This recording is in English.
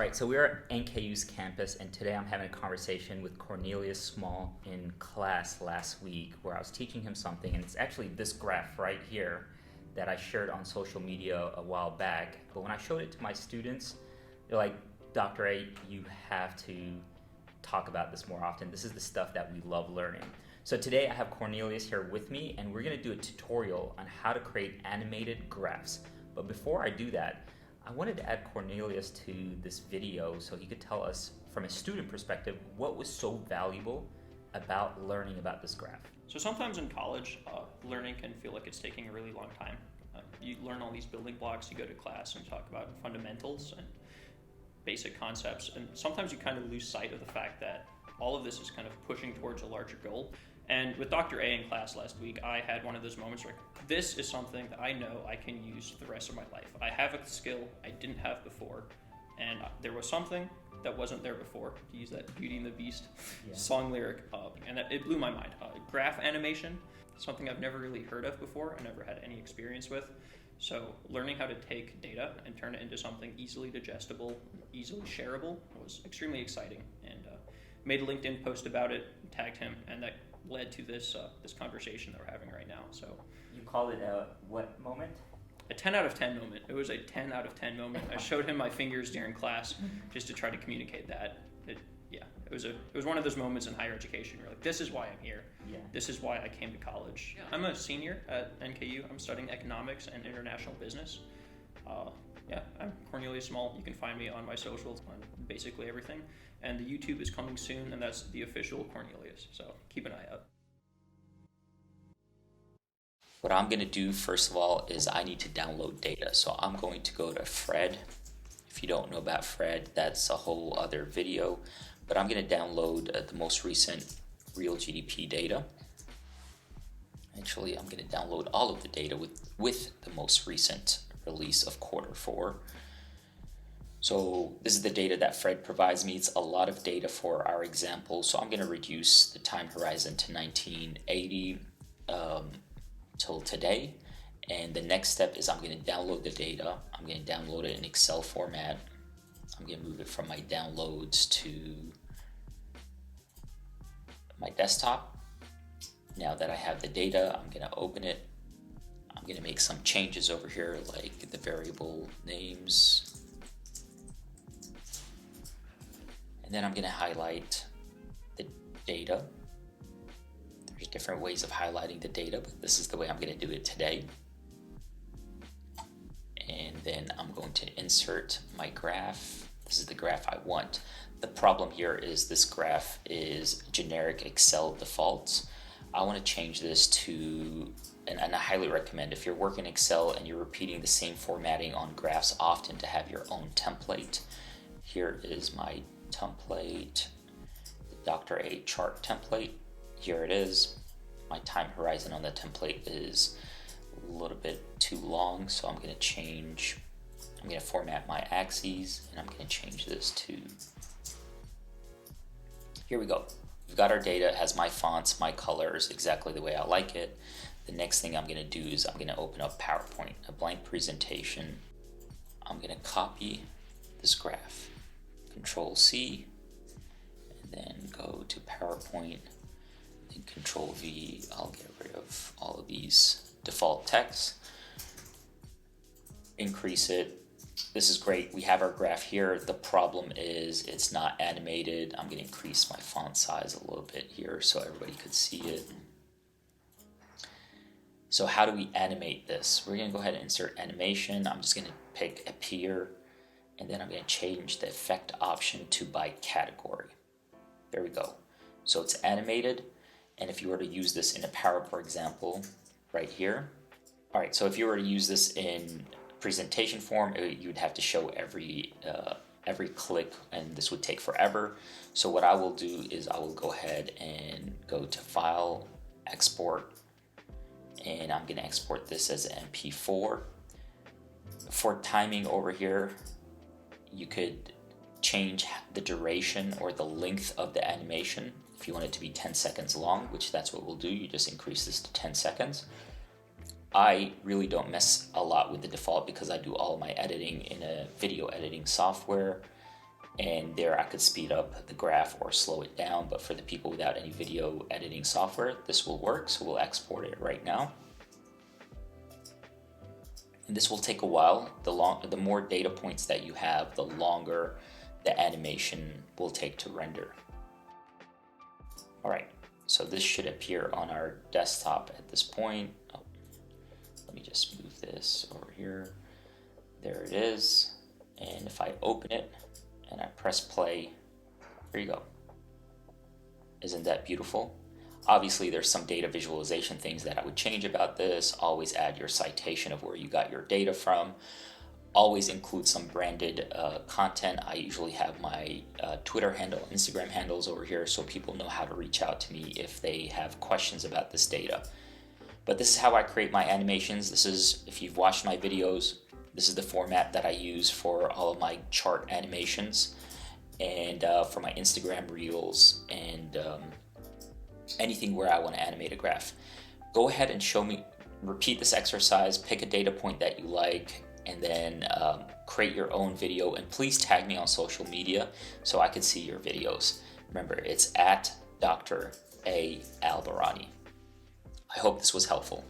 right, so we're at NKU's campus, and today I'm having a conversation with Cornelius Small in class last week where I was teaching him something, and it's actually this graph right here that I shared on social media a while back. But when I showed it to my students, they're like, Dr. A, you have to talk about this more often. This is the stuff that we love learning. So today I have Cornelius here with me, and we're going to do a tutorial on how to create animated graphs. But before I do that, I wanted to add Cornelius to this video so he could tell us from a student perspective what was so valuable about learning about this graph. So sometimes in college, learning can feel like it's taking a really long time. You learn all these building blocks, you go to class and talk about fundamentals and basic concepts, and sometimes you kind of lose sight of the fact that all of this is kind of pushing towards a larger goal. And with Dr. A in class last week, I had one of those moments where this is something that I know I can use the rest of my life. I have a skill I didn't have before, and there was something that wasn't there before, to use that Beauty and the Beast song lyric, and it blew my mind. Graph animation, something I've never really heard of before, I never had any experience with. So learning how to take data and turn it into something easily digestible, easily shareable was extremely exciting, and made a LinkedIn post about it, tagged him, and that led to this conversation that we're having right now. So You call it a what moment? a 10 out of 10 moment. It was a 10 out of 10 moment. I showed him my fingers during class just to try to communicate that. It was one of those moments in higher education. You're like, this is why I'm here. Yeah. This is why I came to college. I'm a senior at NKU. I'm studying economics and international business. I'm Cornelius Small. You can find me on my socials on basically everything. And the YouTube is coming soon, and that's the official Cornelius. So keep an eye out. What I'm going to do first of all is I need to download data. So I'm going to go to Fred. If you don't know about Fred, that's a whole other video. But I'm going to download the most recent real GDP data. Actually, I'm going to download all of the data with the most recent release of Q4. So this is the data that Fred provides me. It's a lot of data for our example. So I'm going to reduce the time horizon to 1980 till today. And the next step is I'm going to download the data. I'm going to download it in Excel format. I'm going to move it from my downloads to my desktop. Now that I have the data, I'm going to open it. I'm going to make some changes over here, like the variable names. And then I'm going to highlight the data. There's different ways of highlighting the data, but this is the way I'm going to do it today. And then I'm going to insert my graph. This is the graph I want. The problem here is this graph is generic Excel defaults. I want to change this to, and I highly recommend if you're working Excel and you're repeating the same formatting on graphs often, to have your own template. Here is my template, the Dr. A chart template. Here it is. My time horizon on the template is a little bit too long, so I'm going to format my axes, and I'm going to change this to, here we go. We've got our data. It has my fonts, my colors, exactly the way I like it. The next thing I'm going to do is I'm going to open up PowerPoint, a blank presentation. I'm going to copy this graph, Control C, and then go to PowerPoint, and Control V. I'll get rid of all of these default text, increase it. This is great. We have our graph here. The problem is it's not animated. I'm going to increase my font size a little bit here so everybody could see it. So how do we animate this? We're going to go ahead and insert animation. I'm just going to pick appear, and then I'm going to change the effect option to by category. There we go. So it's animated, and if you were to use this in a PowerPoint example right here. All right, so if you were to use this in presentation form, you would have to show every click, and this would take forever. So what I will do is I will go ahead and go to File, Export, and I'm going to export this as an MP4. For timing over here, you could change the duration or the length of the animation. If you want it to be 10 seconds long, which that's what we'll do, you just increase this to 10 seconds. I really don't mess a lot with the default because I do all my editing in a video editing software, And there I could speed up the graph or slow it down, but for the people without any video editing software, this will work. So we'll export it right now. And this will take a while. The more data points that you have, the longer the animation will take to render. All right, so this should appear on our desktop at this point. Oh, let me just move this over here. There it is. And if I open it and I press play, here you go. Isn't that beautiful? Obviously, there's some data visualization things that I would change about this. Always add your citation of where you got your data from. Always include some branded content. I usually have my Twitter handle, Instagram handles over here so people know how to reach out to me if they have questions about this data. But this is how I create my animations. This is, if you've watched my videos, this is the format that I use for all of my chart animations and for my Instagram reels and anything where I want to animate a graph. Go ahead and show me, repeat this exercise, pick a data point that you like, and then create your own video, and please tag me on social media so I can see your videos. Remember, it's at Dr. A. Albarani. I hope this was helpful.